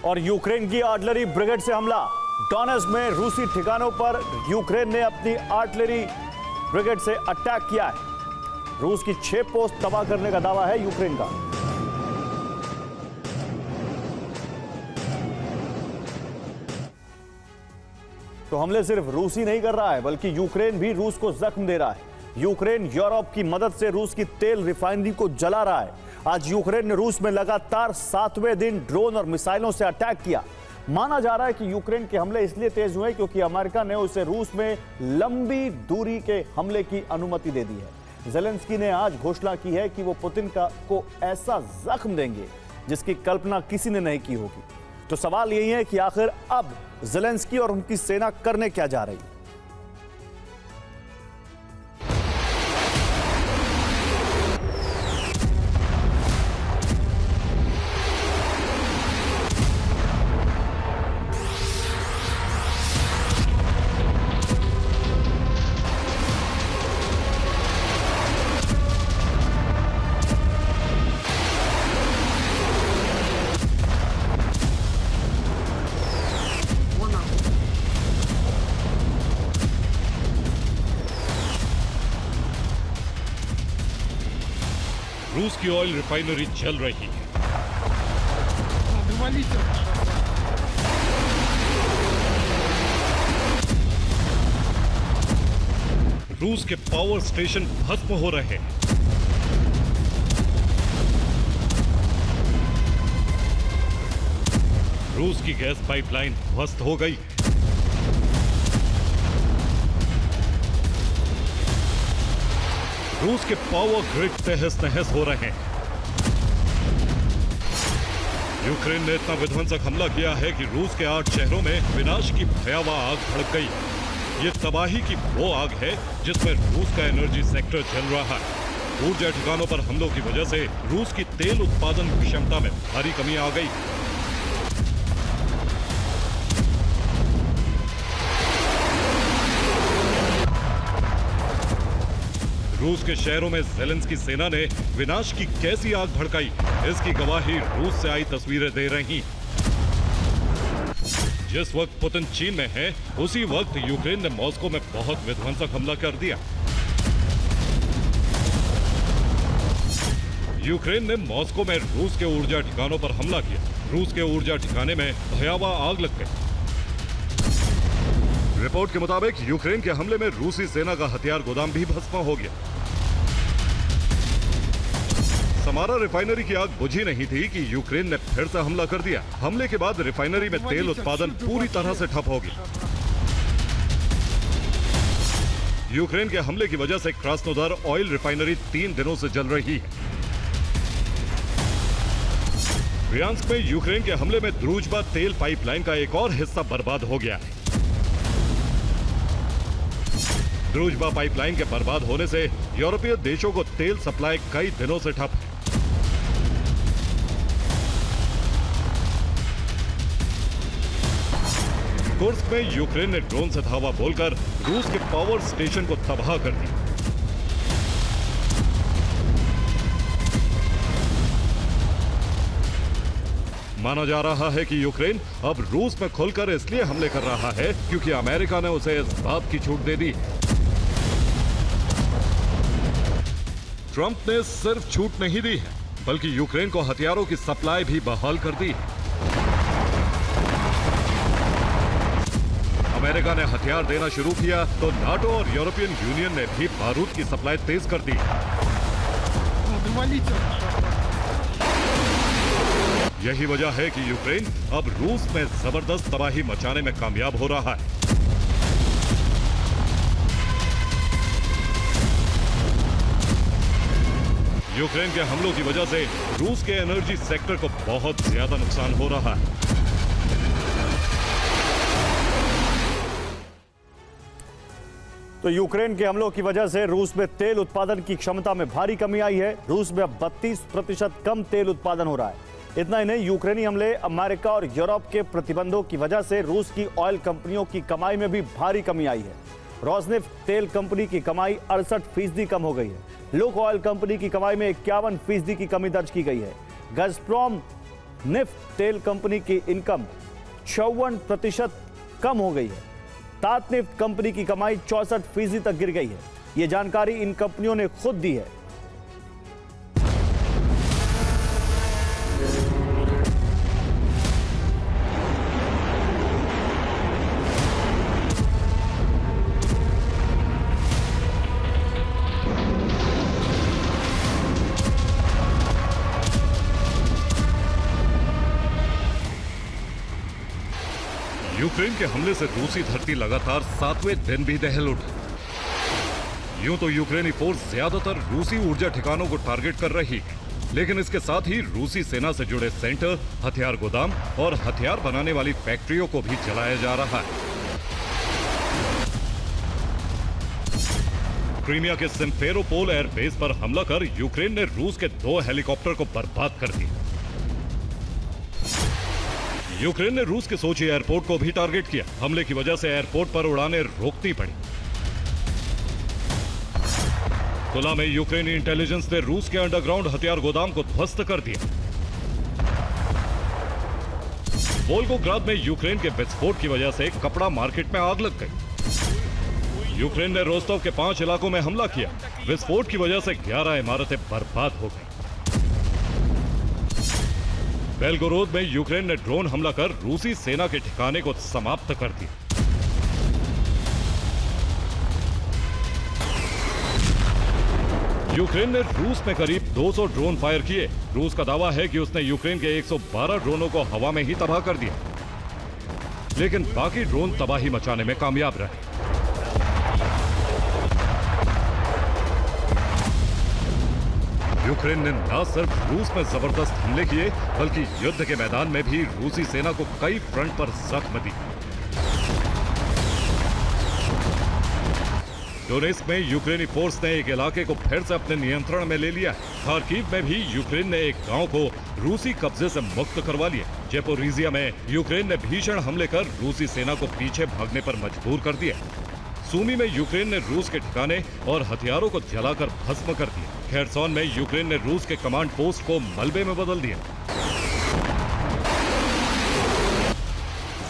और यूक्रेन की artillery brigade से हमला। डोनेट्स्क में रूसी ठिकानों पर यूक्रेन ने अपनी आर्टिलरी ब्रिगेड से अटैक किया है। रूस की 6 पोस्ट तबाह करने का दावा है यूक्रेन का। तो हमले सिर्फ रूस ही नहीं कर रहा है, बल्कि यूक्रेन भी रूस को जख्म दे रहा है। यूक्रेन यूरोप की मदद से रूस की तेल रिफाइनरी को जला रहा है। आज यूक्रेन ने रूस में लगातार 7वें दिन ड्रोन और मिसाइलों से अटैक किया। माना जा रहा है कि यूक्रेन के हमले इसलिए तेज हुए क्योंकि अमेरिका ने उसे रूस में लंबी दूरी के हमले की अनुमति दे दी है। ज़ेलेंस्की ने आज घोषणा की है कि वो पुतिन को ऐसा जख्म देंगे जिसकी कल्पना किसी ने नहीं की होगी। तो सवाल यही है कि आखिर अब ज़ेलेंस्की और उनकी सेना करने क्या जा रही है। रूस की ऑयल रिफाइनरी जल रही है। रूस के पावर स्टेशन भस्म हो रहे हैं। रूस की गैस पाइपलाइन ध्वस्त हो गई। रूस के पावर ग्रिड तहस नहस हो रहे हैं। यूक्रेन ने इतना विध्वंसक हमला किया है कि रूस के 8 शहरों में विनाश की भयावह आग भड़क गई। ये तबाही की वो आग है जिसमें रूस का एनर्जी सेक्टर जल रहा है। ऊर्जा ठिकानों पर हमलों की वजह से रूस की तेल उत्पादन क्षमता में भारी कमी आ गई। रूस के शहरों में ज़ेलेंस्की सेना ने विनाश की कैसी आग भड़काई, इसकी गवाही रूस से आई तस्वीरें दे रही। जिस वक्त पुतिन चीन में है, उसी वक्त यूक्रेन ने मॉस्को में बहुत विध्वंसक हमला कर दिया। यूक्रेन ने मॉस्को में रूस के ऊर्जा ठिकानों पर हमला किया। रूस के ऊर्जा ठिकाने में भयावह आग लग गई। रिपोर्ट के मुताबिक यूक्रेन के हमले में रूसी सेना का हथियार गोदाम भी भस्म हो गया। समारा रिफाइनरी की आग बुझी नहीं थी कि यूक्रेन ने फिर से हमला कर दिया। हमले के बाद रिफाइनरी में तेल उत्पादन पूरी तरह से ठप हो गया। यूक्रेन के हमले की वजह से क्रास्नोदर ऑयल रिफाइनरी 3 दिनों से जल रही है। ब्रियांस्क में यूक्रेन के हमले में द्रूजबा तेल पाइपलाइन का एक और हिस्सा बर्बाद हो गया है। द्रूजबा पाइपलाइन के बर्बाद होने से यूरोपीय देशों को तेल सप्लाई कई दिनों से ठप है। कुर्स्क में यूक्रेन ने ड्रोन से धावा बोलकर रूस के पावर स्टेशन को तबाह कर दिया। माना जा रहा है कि यूक्रेन अब रूस में खुलकर इसलिए हमले कर रहा है क्योंकि अमेरिका ने उसे इस बात की छूट दे दी। ट्रंप ने सिर्फ छूट नहीं दी है, बल्कि यूक्रेन को हथियारों की सप्लाई भी बहाल कर दी। अमेरिका ने हथियार देना शुरू किया तो नाटो और यूरोपियन यूनियन ने भी बारूद की सप्लाई तेज कर दी। यही वजह है कि यूक्रेन अब रूस में जबरदस्त तबाही मचाने में कामयाब हो रहा है। यूक्रेन के हमलों की वजह से रूस के एनर्जी सेक्टर को बहुत ज्यादा नुकसान हो रहा है। तो यूक्रेन के हमलों की वजह से रूस में तेल उत्पादन की क्षमता में भारी कमी आई है। रूस में अब 32% कम तेल उत्पादन हो रहा है। इतना ही नहीं, यूक्रेनी हमले, अमेरिका और यूरोप के प्रतिबंधों की वजह से रूस की ऑयल कंपनियों की कमाई में भी भारी कमी आई है। रोसनेफ्ट तेल कंपनी की कमाई 68% कम हो गई है। लुक ऑयल कंपनी की कमाई में 51% की कमी दर्ज की गई है। गज़प्रोम निफ्ट तेल कंपनी की इनकम 54% कम हो गई है। तातनिफ्ट कंपनी की कमाई 64% तक गिर गई है। यह जानकारी इन कंपनियों ने खुद दी है। यूक्रेन के हमले से रूसी धरती लगातार 7वें दिन भी दहल उठी। यूं तो यूक्रेनी फोर्स ज्यादातर रूसी ऊर्जा ठिकानों को टारगेट कर रही है, लेकिन इसके साथ ही रूसी सेना से जुड़े सेंटर, हथियार गोदाम और हथियार बनाने वाली फैक्ट्रियों को भी जलाया जा रहा है। क्रीमिया के सिम्फेरोपोल एयरबेस पर हमला कर यूक्रेन ने रूस के 2 हेलीकॉप्टर को बर्बाद कर दिया। यूक्रेन ने रूस के सोची एयरपोर्ट को भी टारगेट किया। हमले की वजह से एयरपोर्ट पर उड़ानें रोकनी पड़ी। तुला में यूक्रेनी इंटेलिजेंस ने रूस के अंडरग्राउंड हथियार गोदाम को ध्वस्त कर दिया। वोल्गोग्राद में यूक्रेन के विस्फोट की वजह से कपड़ा मार्केट में आग लग गई। यूक्रेन ने रोस्टोव के 5 इलाकों में हमला किया। विस्फोट की वजह से 11 इमारतें बर्बाद हो गई। बेलगोरोद में यूक्रेन ने ड्रोन हमला कर रूसी सेना के ठिकाने को समाप्त कर दिया। यूक्रेन ने रूस में करीब 200 ड्रोन फायर किए। रूस का दावा है कि उसने यूक्रेन के 112 ड्रोनों को हवा में ही तबाह कर दिया, लेकिन बाकी ड्रोन तबाही मचाने में कामयाब रहे। यूक्रेन ने न सिर्फ रूस में जबरदस्त हमले किए, बल्कि युद्ध के मैदान में भी रूसी सेना को कई फ्रंट पर जख्म दी। डोनेत्स्क में यूक्रेनी फोर्स ने एक इलाके को फिर से अपने नियंत्रण में ले लिया। खार्किव में भी यूक्रेन ने एक गांव को रूसी कब्जे से मुक्त करवा लिया। ज़ेपोरिज़िया में यूक्रेन ने भीषण हमले कर रूसी सेना को पीछे भागने पर मजबूर कर दिया। सूमी में यूक्रेन ने रूस के ठिकाने और हथियारों को जलाकर भस्म कर दिया। खेरसॉन में यूक्रेन ने रूस के कमांड पोस्ट को मलबे में बदल दिया।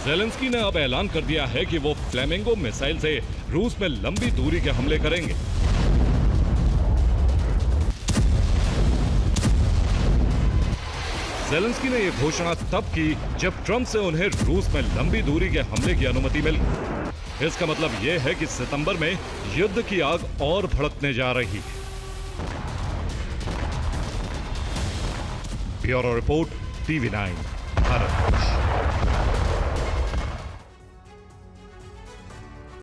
ज़ेलेंस्की ने अब ऐलान कर दिया है कि वो फ्लेमिंगो मिसाइल से रूस में लंबी दूरी के हमले करेंगे। ज़ेलेंस्की ने यह घोषणा तब की जब ट्रंप से उन्हें रूस में लंबी दूरी के हमले की अनुमति मिली। इसका मतलब यह है कि सितंबर में युद्ध की आग और भड़कने जा रही है। Bureau report, TV9।